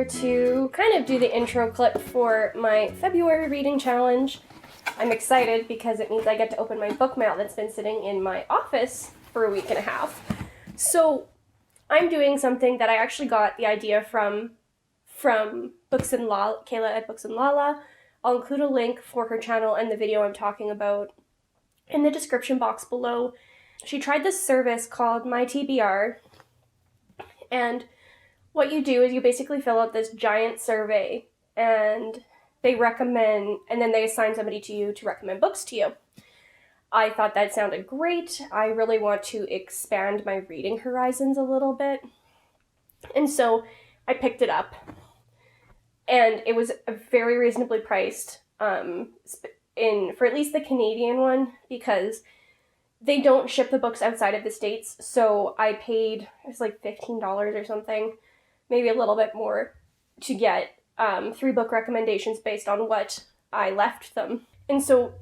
here to kind of do the intro clip for my February reading challenge. I'm excited because it means I get to open my book mail that's been sitting in my office for a week and a half. So I'm doing something that I actually got the idea from Books and Lala, Kayla at Books and Lala. I'll include a link for her channel and the video I'm talking about in the description box below. She tried this service called MyTBR, and what you do is you basically fill out this giant survey, and they recommend, and then they assign somebody to you to recommend books to you. I thought that sounded great. I really want to expand my reading horizons a little bit, and so I picked it up, and it was very reasonably priced for at least the Canadian one, because they don't ship the books outside of the States, so I paid, it was like $15 or something, maybe a little bit more, to get 3 book recommendations based on what I left them. And so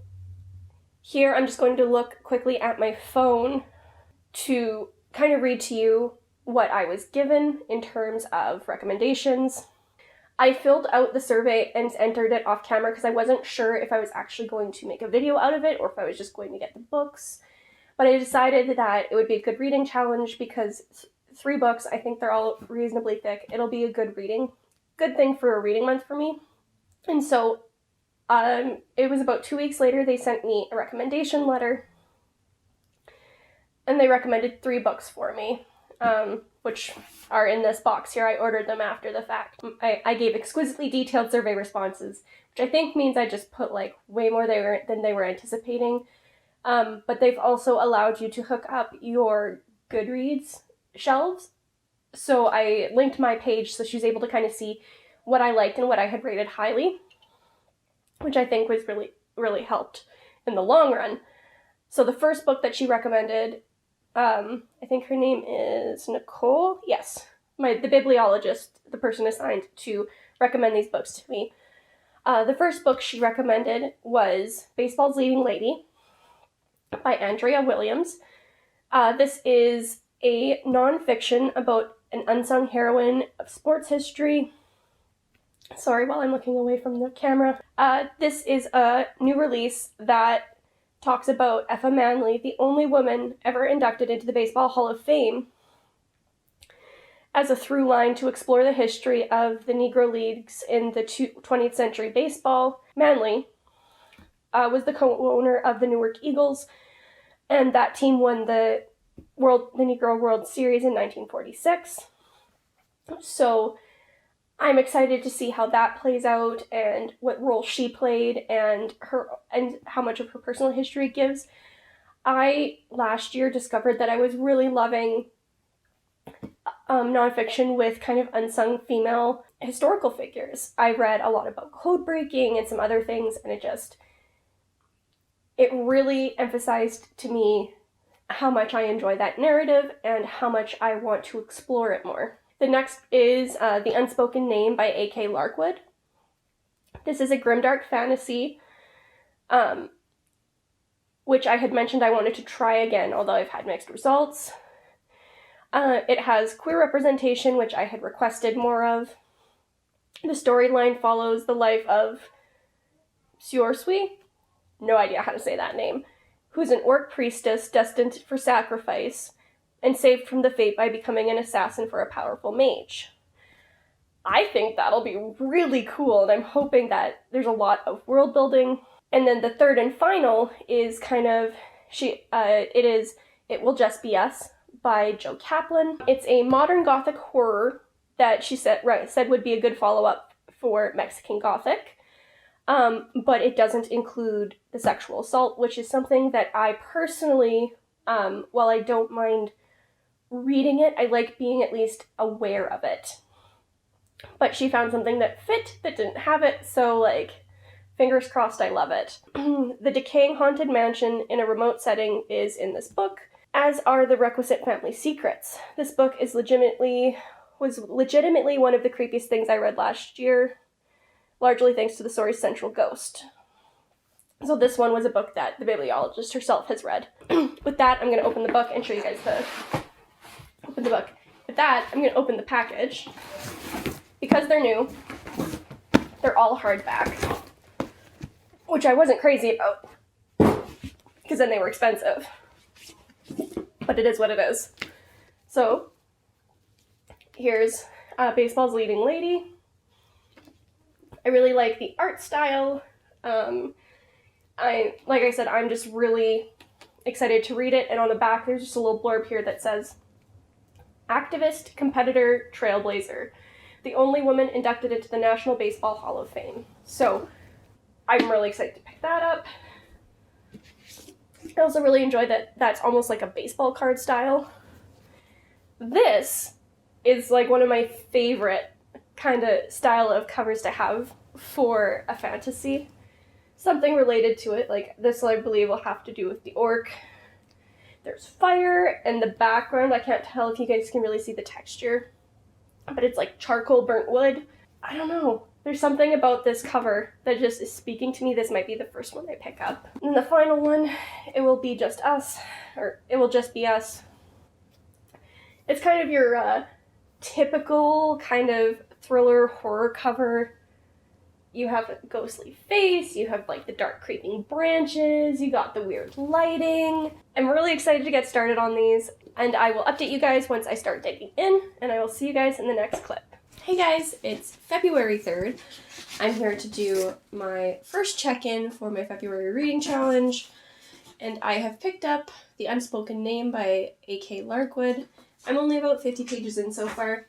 here I'm just going to look quickly at my phone to kind of read to you what I was given in terms of recommendations. I filled out the survey and entered it off camera because I wasn't sure if I was actually going to make a video out of it or if I was just going to get the books. But I decided that it would be a good reading challenge because 3 books, I think they're all reasonably thick. It'll be a good thing for a reading month for me. And so it was about 2 weeks later, they sent me a recommendation letter, and they recommended 3 books for me, which are in this box here. I ordered them after the fact. I gave exquisitely detailed survey responses, which I think means I just put like way more than they were anticipating. But they've also allowed you to hook up your Goodreads shelves. So I linked my page so she was able to kind of see what I liked and what I had rated highly, which I think was really, really helped in the long run. So the first book that she recommended, I think her name is Nicole. Yes, the bibliologist, the person assigned to recommend these books to me. The first book she recommended was Baseball's Leading Lady by Andrea Williams. This is a nonfiction about an unsung heroine of sports history. Sorry, while I'm looking away from the camera. This is a new release that talks about Effa Manley, the only woman ever inducted into the Baseball Hall of Fame, as a through line to explore the history of the Negro Leagues in the 20th century baseball. Manley was the co-owner of the Newark Eagles, and that team won the Negro World Series in 1946. So I'm excited to see how that plays out and what role she played and how much of her personal history it gives. I last year discovered that I was really loving nonfiction with kind of unsung female historical figures. I read a lot about code breaking and some other things, and it really emphasized to me how much I enjoy that narrative and how much I want to explore it more. The next is The Unspoken Name by A.K. Larkwood. This is a grimdark fantasy, which I had mentioned I wanted to try again, although I've had mixed results. It has queer representation, which I had requested more of. The storyline follows the life of Suorsui, no idea how to say that name, who's an orc priestess destined for sacrifice and saved from the fate by becoming an assassin for a powerful mage. I think that'll be really cool, and I'm hoping that there's a lot of world building. And then the third and final is It Will Just Be Us by Jo Kaplan. It's a modern Gothic horror that she said would be a good follow-up for Mexican Gothic. But it doesn't include the sexual assault, which is something that I personally, while I don't mind reading it, I like being at least aware of it. But she found something that fit, that didn't have it, so fingers crossed, I love it. The decaying haunted mansion in a remote setting is in this book, as are the requisite family secrets. This book was legitimately one of the creepiest things I read last year, largely thanks to the story's central ghost. So this one was a book that the bibliologist herself has read. With that, I'm going to open the book and show you guys With that, I'm going to open the package because they're new, they're all hardback, which I wasn't crazy about, because then they were expensive. But it is what it is. So, here's Baseball's Leading Lady. I really like the art style. Like I said, I'm just really excited to read it. And on the back, there's just a little blurb here that says, activist, competitor, trailblazer. The only woman inducted into the National Baseball Hall of Fame. So, I'm really excited to pick that up. I also really enjoy that that's almost like a baseball card style. This is like one of my favorite kind of style of covers to have for a fantasy. Something related to it, like this I believe will have to do with the orc. There's fire, and the background, I can't tell if you guys can really see the texture, but it's like charcoal burnt wood. I don't know. There's something about this cover that just is speaking to me. This might be the first one I pick up. And the final one, it will be just us, or it will just be us. It's kind of your typical kind of thriller horror cover. You have a ghostly face, you have like the dark creeping branches, you got the weird lighting. I'm really excited to get started on these, and I will update you guys once I start digging in, and I will see you guys in the next clip. Hey guys, it's February 3rd. I'm here to do my first check-in for my February reading challenge, and I have picked up The Unspoken Name by A.K. Larkwood. I'm only about 50 pages in so far.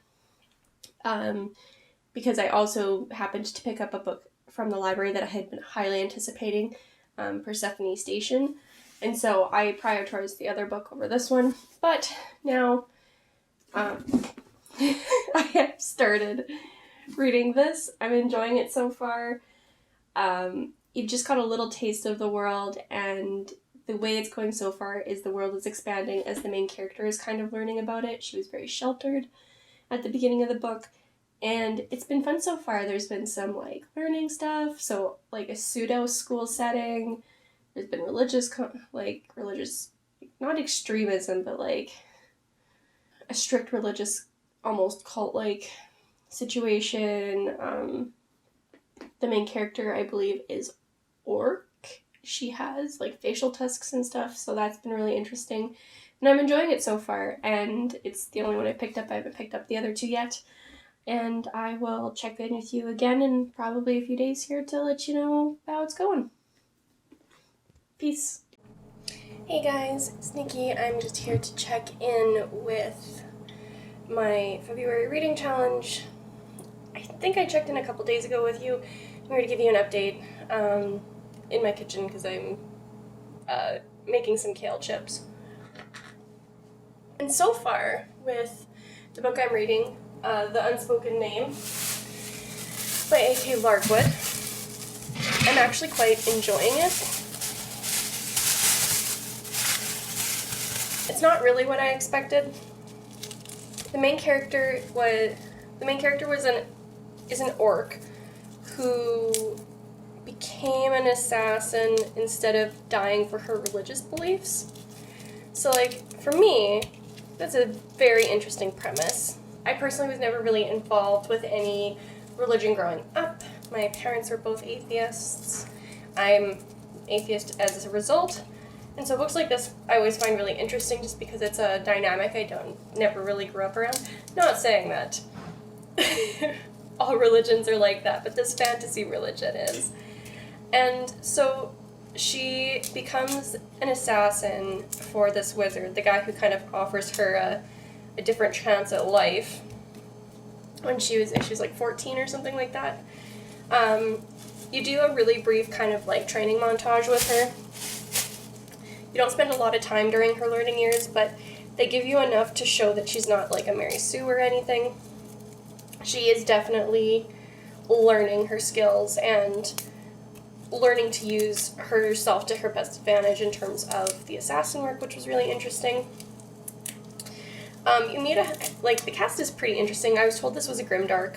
Because I also happened to pick up a book from the library that I had been highly anticipating, Persephone Station, and so I prioritized the other book over this one, but now I have started reading this. I'm enjoying it so far. You've just got a little taste of the world, and the way it's going so far is the world is expanding as the main character is kind of learning about it. She was very sheltered at the beginning of the book, and it's been fun so far. There's been some, like, learning stuff, so, like, a pseudo-school setting. There's been religious, not extremism, but, like, a strict religious, almost cult-like situation. The main character, I believe, is orc. She has, like, facial tusks and stuff, so that's been really interesting. And I'm enjoying it so far, and it's the only one I picked up. I haven't picked up the other two yet. And I will check in with you again in probably a few days here to let you know how it's going. Peace. Hey guys, it's Nikki. I'm just here to check in with my February reading challenge. I think I checked in a couple days ago with you. I'm here to give you an update in my kitchen because I'm making some kale chips. And so far, with the book I'm reading, The Unspoken Name by A.K. Larkwood, I'm actually quite enjoying it. It's not really what I expected. The main character is an orc who became an assassin instead of dying for her religious beliefs. So, like, for me, that's a very interesting premise. I personally was never really involved with any religion growing up. My parents were both atheists. I'm atheist as a result. And so books like this I always find really interesting just because it's a dynamic I never really grew up around. Not saying that all religions are like that, but this fantasy religion is. And so she becomes an assassin for this wizard, the guy who kind of offers her a different chance at life when she was like 14 or something like that. You do a really brief kind of like training montage with her. You don't spend a lot of time during her learning years, but they give you enough to show that she's not like a Mary Sue or anything. She is definitely learning her skills and learning to use herself to her best advantage in terms of the assassin work, which was really interesting. You meet the cast is pretty interesting. I was told this was a grimdark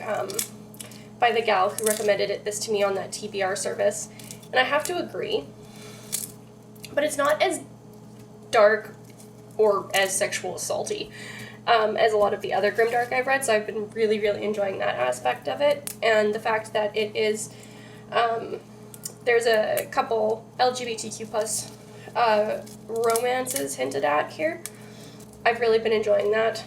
by the gal who recommended this to me on that TBR service, and I have to agree. But it's not as dark or as sexual assaulty as a lot of the other grimdark I've read, so I've been really, really enjoying that aspect of it, and the fact that it is, there's a couple LGBTQ plus romances hinted at here. I've really been enjoying that.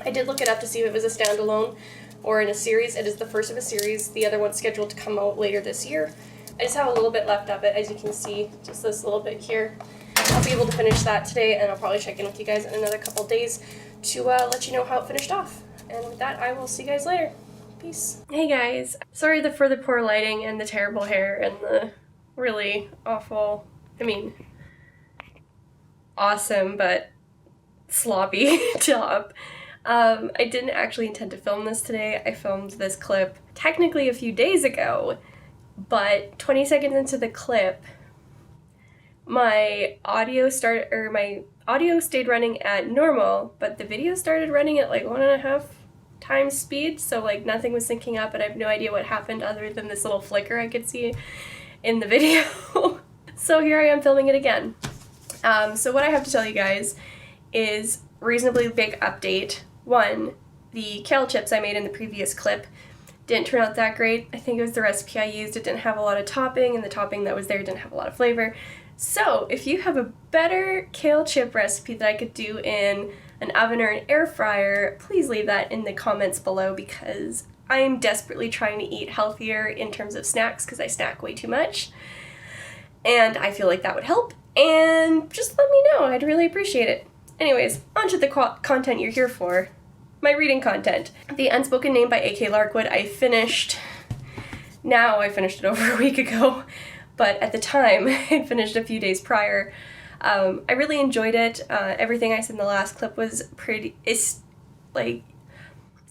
I did look it up to see if it was a standalone or in a series. It is the first of a series. The other one's scheduled to come out later this year. I just have a little bit left of it, as you can see, just this little bit here. I'll be able to finish that today, and I'll probably check in with you guys in another couple days to let you know how it finished off. And with that, I will see you guys later. Peace. Hey guys, sorry for the poor lighting and the terrible hair and the really awful, awesome but sloppy job. I didn't actually intend to film this today. I filmed this clip technically a few days ago, but 20 seconds into the clip, my audio stayed running at normal, but the video started running at like 1.5 times speed, so like nothing was syncing up, and I have no idea what happened other than this little flicker I could see in the video. So here I am filming it again. So what I have to tell you guys is reasonably big update. One, the kale chips I made in the previous clip didn't turn out that great. I think it was the recipe I used. It didn't have a lot of topping, and the topping that was there didn't have a lot of flavor. So if you have a better kale chip recipe that I could do in an oven or an air fryer, please leave that in the comments below, because I am desperately trying to eat healthier in terms of snacks because I snack way too much. And I feel like that would help. And just let me know. I'd really appreciate it. Anyways, on to the content you're here for. My reading content. The Unspoken Name by A.K. Larkwood I finished it over a week ago, but at the time, I'd finished a few days prior. I really enjoyed it. Everything I said in the last clip was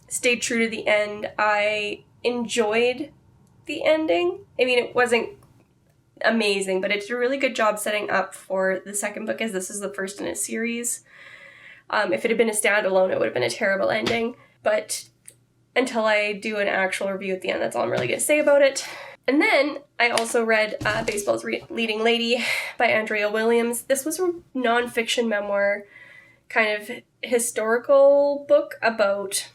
stayed true to the end. I enjoyed the ending. It wasn't amazing, but it's a really good job setting up for the second book, as this is the first in a series. If it had been a standalone, it would have been a terrible ending, but until I do an actual review at the end, that's all I'm really going to say about it. And then I also read Baseball's Leading Lady by Andrea Williams. This was a nonfiction memoir, kind of historical book about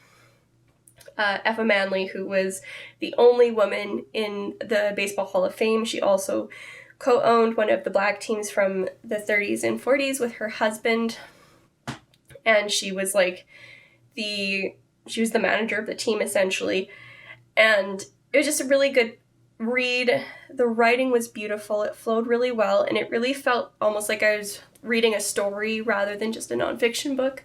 Effa Manley, who was the only woman in the Baseball Hall of Fame. She also co-owned one of the black teams from the 30s and 40s with her husband. And she was the manager of the team, essentially. And it was just a really good read. The writing was beautiful. It flowed really well, and it really felt almost like I was reading a story rather than just a nonfiction book.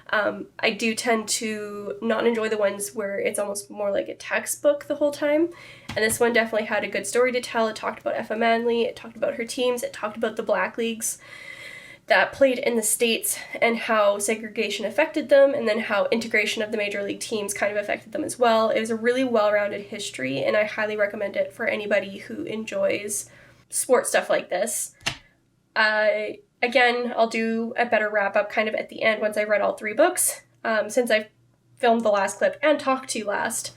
I do tend to not enjoy the ones where it's almost more like a textbook the whole time. And this one definitely had a good story to tell. It talked about Effa Manley. It talked about her teams. It talked about the black leagues that played in the States and how segregation affected them, and then how integration of the major league teams kind of affected them as well. It was a really well-rounded history, and I highly recommend it for anybody who enjoys sports stuff like this. Again, I'll do a better wrap-up kind of at the end once I've read all 3 books, since I filmed the last clip and talked to you last.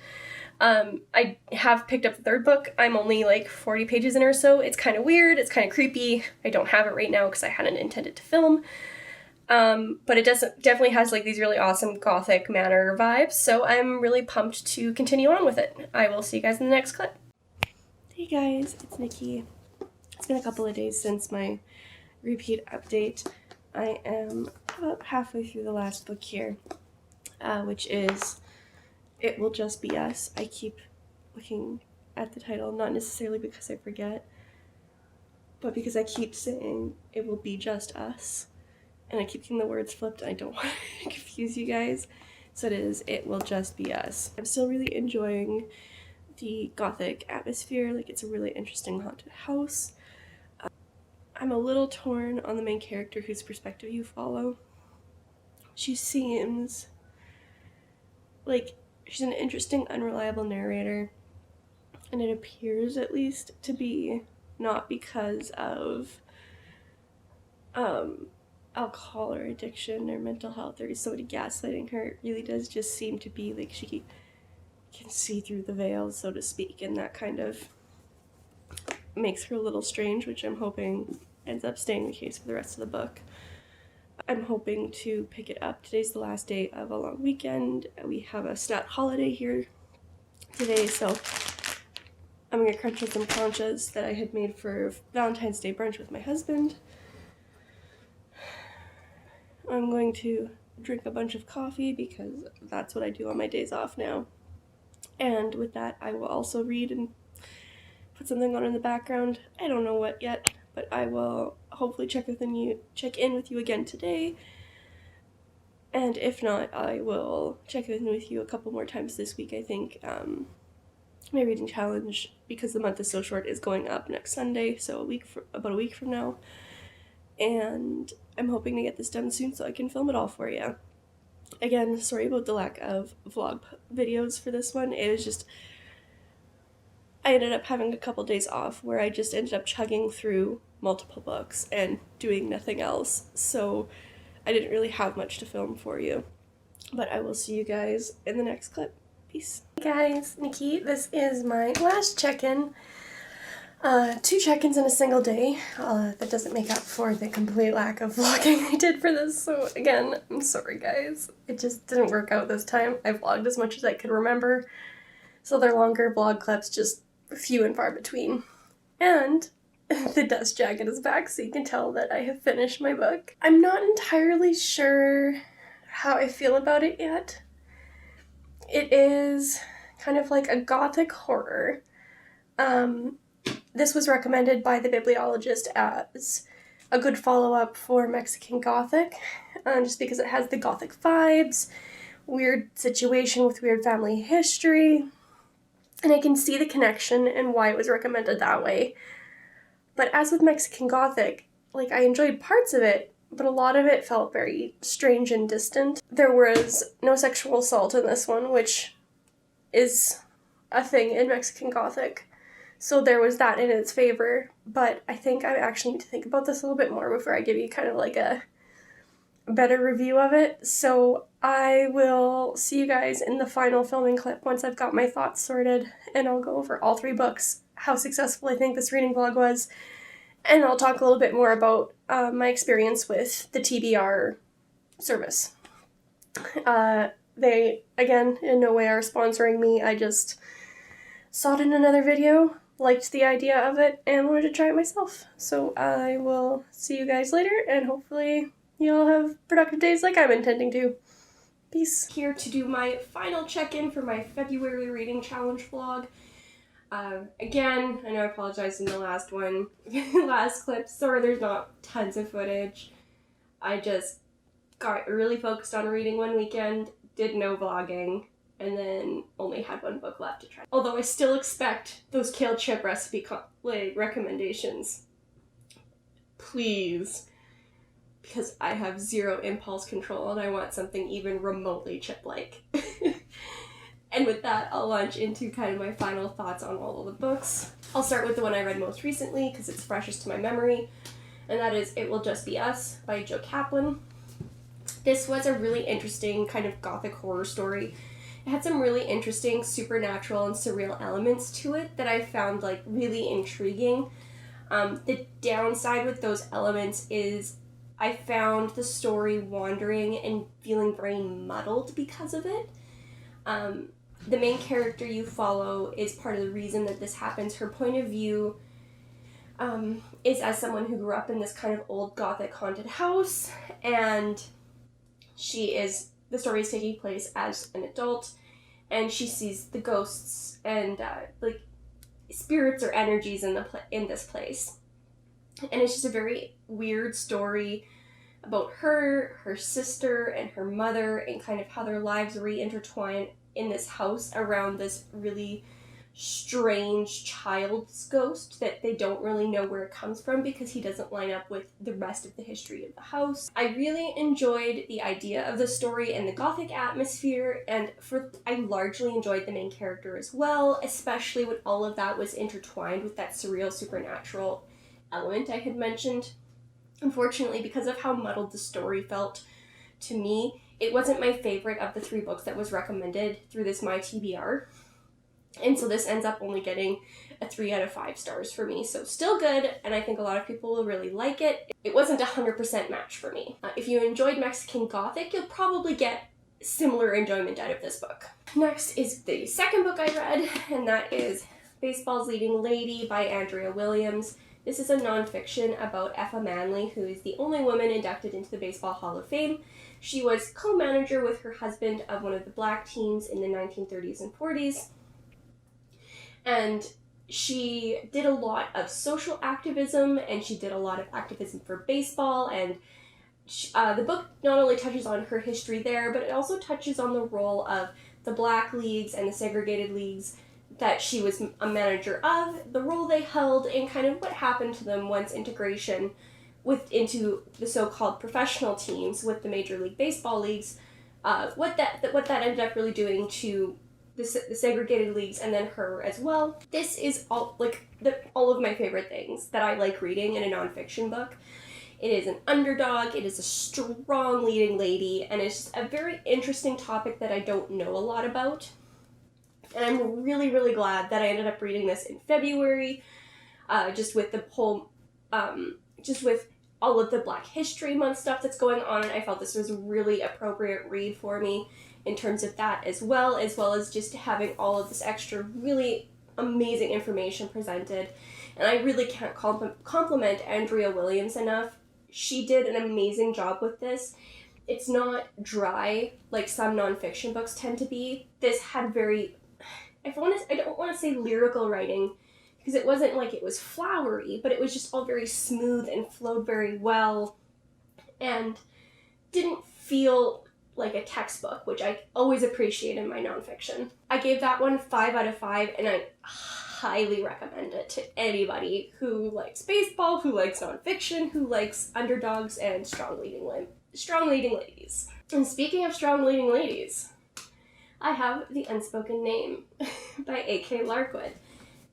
I have picked up the 3rd book. I'm only 40 pages in or so. It's kind of weird. It's kind of creepy. I don't have it right now because I hadn't intended to film. But it definitely has these really awesome gothic manor vibes. So I'm really pumped to continue on with it. I will see you guys in the next clip. Hey guys, it's Nikki. It's been a couple of days since my repeat update. I am about halfway through the last book here, which is It Will Just Be Us. I keep looking at the title, not necessarily because I forget, but because I keep saying it will be just us. And I keep getting the words flipped, and I don't want to confuse you guys. So it will just be us. I'm still really enjoying the gothic atmosphere. It's a really interesting haunted house. I'm a little torn on the main character whose perspective you follow. She seems like she's an interesting, unreliable narrator, and it appears, at least, to be not because of alcohol or addiction or mental health or somebody gaslighting her. It really does just seem to be she can see through the veil, so to speak, and that kind of makes her a little strange, which I'm hoping ends up staying the case for the rest of the book. I'm hoping to pick it up. Today's the last day of a long weekend. We have a stat holiday here today, so I'm gonna crunch with some conchas that I had made for Valentine's Day brunch with my husband. I'm going to drink a bunch of coffee because that's what I do on my days off now. And with that, I will also read and put something on in the background. I don't know what yet, but I will hopefully check in with you again today. And if not, I will check in with you a couple more times this week. I think my reading challenge, because the month is so short, is going up next Sunday, so about a week from now. And I'm hoping to get this done soon so I can film it all for you. Again, sorry about the lack of vlog videos for this one. It was just, I ended up having a couple days off where I just ended up chugging through multiple books and doing nothing else, so I didn't really have much to film for you. But I will see you guys in the next clip. Peace. Hey guys, Nikki. This is my last check-in. 2 check-ins in a single day. That doesn't make up for the complete lack of vlogging I did for this, so again, I'm sorry guys. It just didn't work out this time. I vlogged as much as I could remember, so they're longer vlog clips, just few and far between. And the dust jacket is back, so you can tell that I have finished my book. I'm not entirely sure how I feel about it yet. It is kind of like a gothic horror. This was recommended by the bibliologist as a good follow-up for Mexican Gothic, just because it has the gothic vibes, weird situation with weird family history, and I can see the connection and why it was recommended that way. But as with Mexican Gothic, like, I enjoyed parts of it, but a lot of it felt very strange and distant. There was no sexual assault in this one, which is a thing in Mexican Gothic. So there was that in its favor, but I think I actually need to think about this a little bit more before I give you kind of like a better review of it. So I will see you guys in the final filming clip once I've got my thoughts sorted, and I'll go over all 3 books, how successful I think this reading vlog was, and I'll talk a little bit more about my experience with the TBR service. They, again, in no way are sponsoring me. I just saw it in another video, liked the idea of it, and wanted to try it myself. So I will see you guys later, and hopefully you all have productive days like I'm intending to. Peace. Here to do my final check-in for my February reading challenge vlog. Again, I know I apologized in the last one, last clip. Sorry there's not tons of footage. I just got really focused on reading one weekend, did no vlogging, and then only had 1 book left to try. Although I still expect those kale chip recipe recommendations. Please. Because I have 0 impulse control and I want something even remotely chip-like. And with that, I'll launch into kind of my final thoughts on all of the books. I'll start with the one I read most recently because it's freshest to my memory, and that is It Will Just Be Us by Jo Kaplan. This was a really interesting kind of gothic horror story. It had some really interesting supernatural and surreal elements to it that I found like really intriguing. The downside with those elements is I found the story wandering and feeling very muddled because of it. The main character you follow is part of the reason that this happens. Her point of view is as someone who grew up in this kind of old gothic haunted house, and the story is taking place as an adult, and she sees the ghosts and like spirits or energies in this place. And it's just a very weird story about her sister, and her mother, and kind of how their lives re-intertwine in this house around this really strange child's ghost that they don't really know where it comes from because he doesn't line up with the rest of the history of the house. I really enjoyed the idea of the story and the gothic atmosphere, and I largely enjoyed the main character as well, especially when all of that was intertwined with that surreal supernatural element I had mentioned. Unfortunately, because of how muddled the story felt to me, it wasn't my favorite of the 3 books that was recommended through this My TBR. And so this ends up only getting a 3 out of 5 stars for me, so still good, and I think a lot of people will really like it. It wasn't a 100% match for me. If you enjoyed Mexican Gothic, you'll probably get similar enjoyment out of this book. Next is the second book I read, and that is Baseball's Leading Lady by Andrea Williams. This is a nonfiction about Effa Manley, who is the only woman inducted into the Baseball Hall of Fame. She was co-manager with her husband of one of the black teams in the 1930s and 40s. And she did a lot of social activism, and she did a lot of activism for baseball, and the book not only touches on her history there, but it also touches on the role of the black leagues and the segregated leagues that she was a manager of, the role they held, and kind of what happened to them once integration into the so-called professional teams with the Major League Baseball leagues, what that ended up really doing to the segregated leagues, and then her as well. This is all of my favorite things that I like reading in a nonfiction book. It is an underdog, it is a strong leading lady, and it's just a very interesting topic that I don't know a lot about. And I'm really, really glad that I ended up reading this in February, just with just with all of the Black History Month stuff that's going on, and I felt this was a really appropriate read for me in terms of that as well as just having all of this extra really amazing information presented. And I really can't compliment Andrea Williams enough. She did an amazing job with this. It's not dry like some nonfiction books tend to be. This had I don't want to say lyrical writing, because it wasn't like it was flowery, but it was just all very smooth and flowed very well and didn't feel like a textbook, which I always appreciate in my nonfiction. I gave that one 5 out of 5, and I highly recommend it to anybody who likes baseball, who likes nonfiction, who likes underdogs and strong leading ladies. And speaking of strong leading ladies, I have The Unspoken Name by A.K. Larkwood.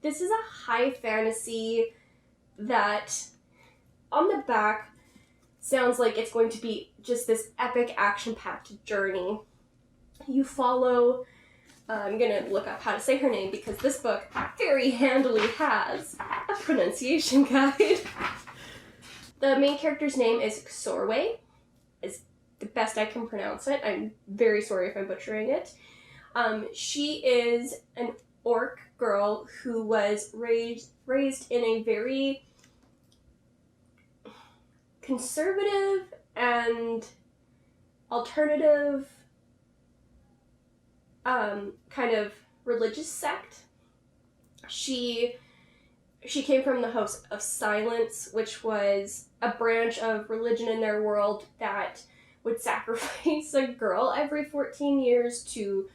This is a high fantasy that, on the back, sounds like it's going to be just this epic action-packed journey. You follow, I'm going to look up how to say her name because this book very handily has a pronunciation guide. The main character's name is Xorwe, is the best I can pronounce it. I'm very sorry if I'm butchering it. She is an orc girl who was raised in a very conservative and alternative kind of religious sect. She came from the House of Silence, which was a branch of religion in their world that would sacrifice a girl every 14 years to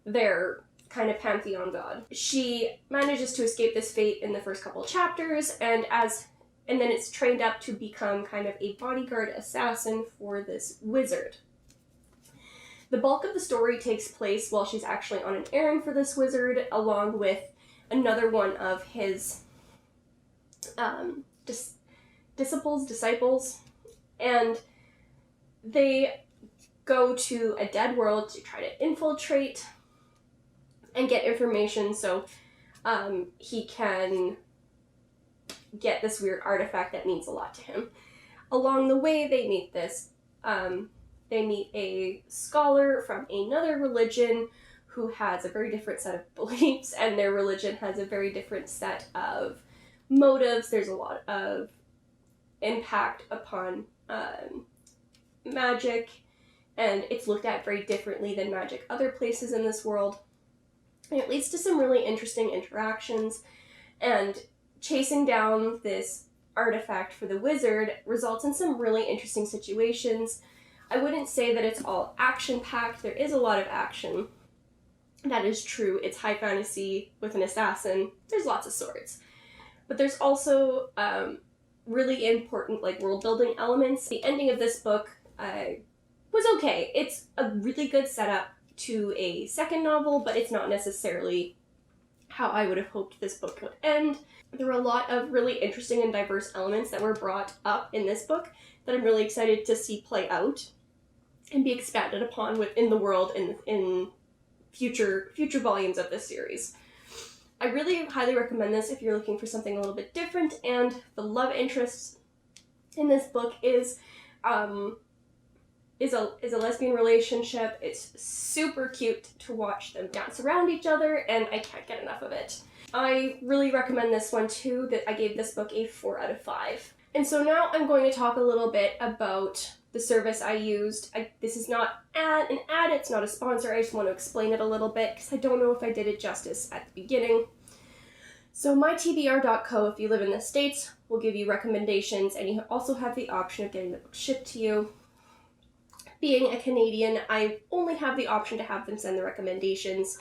their kind of pantheon god. She manages to escape this fate in the first couple chapters, and then it's trained up to become kind of a bodyguard assassin for this wizard. The bulk of the story takes place while she's actually on an errand for this wizard, along with another one of his disciples, and they go to a dead world to try to infiltrate and get information so he can get this weird artifact that means a lot to him. Along the way, they meet a scholar from another religion who has a very different set of beliefs, and their religion has a very different set of motives. There's a lot of impact upon magic, and it's looked at very differently than magic other places in this world. And it leads to some really interesting interactions, and chasing down this artifact for the wizard results in some really interesting situations. I wouldn't say that it's all action-packed. There is a lot of action. That is true. It's high fantasy with an assassin. There's lots of swords. But there's also really important world-building elements. The ending of this book was okay. It's a really good setup to a second novel, but it's not necessarily how I would have hoped this book would end. There were a lot of really interesting and diverse elements that were brought up in this book that I'm really excited to see play out and be expanded upon within the world in future volumes of this series. I really highly recommend this if you're looking for something a little bit different, and the love interest in this book is a lesbian relationship. It's super cute to watch them dance around each other, and I can't get enough of it. I really recommend this one too. That I gave this book a 4 out of 5. And so now I'm going to talk a little bit about the service I used. This is not an ad, it's not a sponsor, I just want to explain it a little bit because I don't know if I did it justice at the beginning. So mytbr.co, if you live in the States, will give you recommendations, and you also have the option of getting the book shipped to you. Being a Canadian, I only have the option to have them send the recommendations.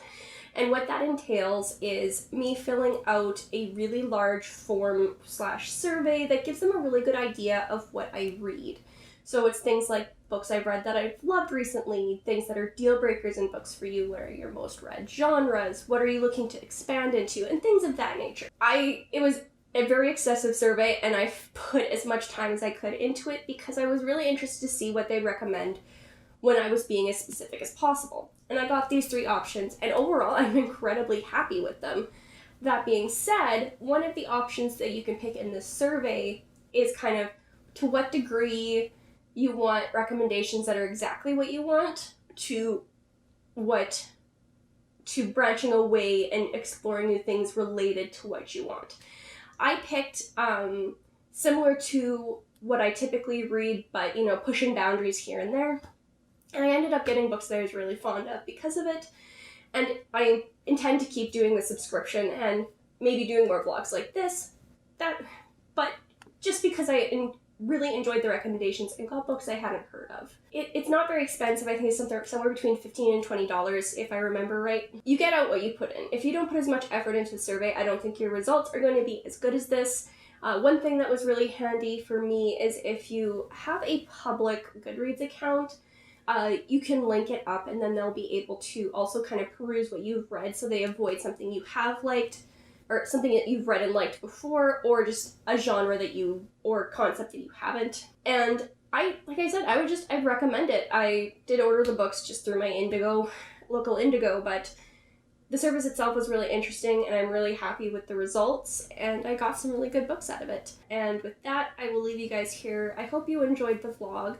And what that entails is me filling out a really large form/survey that gives them a really good idea of what I read. So it's things like books I've read that I've loved recently, things that are deal breakers in books for you, what are your most read genres, what are you looking to expand into, and things of that nature. It was a very excessive survey, and I put as much time as I could into it because I was really interested to see what they'd recommend when I was being as specific as possible. And I got these 3 options, and overall I'm incredibly happy with them. That being said, one of the options that you can pick in this survey is kind of to what degree you want recommendations that are exactly what you want, to branching away and exploring new things related to what you want. I picked similar to what I typically read, but pushing boundaries here and there. And I ended up getting books that I was really fond of because of it. And I intend to keep doing the subscription and maybe doing more vlogs like this. But just because I really enjoyed the recommendations and got books I hadn't heard of. It's not very expensive. I think it's somewhere between $15 and $20 if I remember right. You get out what you put in. If you don't put as much effort into the survey, I don't think your results are going to be as good as this. One thing that was really handy for me is if you have a public Goodreads account, you can link it up, and then they'll be able to also kind of peruse what you've read, so they avoid something you have liked or something that you've read and liked before, or just a genre or concept that you haven't. And like I said, I'd recommend it. I did order the books just through my local Indigo, but the service itself was really interesting, and I'm really happy with the results, and I got some really good books out of it. And with that, I will leave you guys here. I hope you enjoyed the vlog.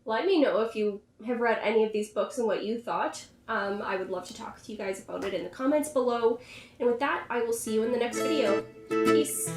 Let me know if you have read any of these books and what you thought. I would love to talk with you guys about it in the comments below. And with that, I will see you in the next video. Peace!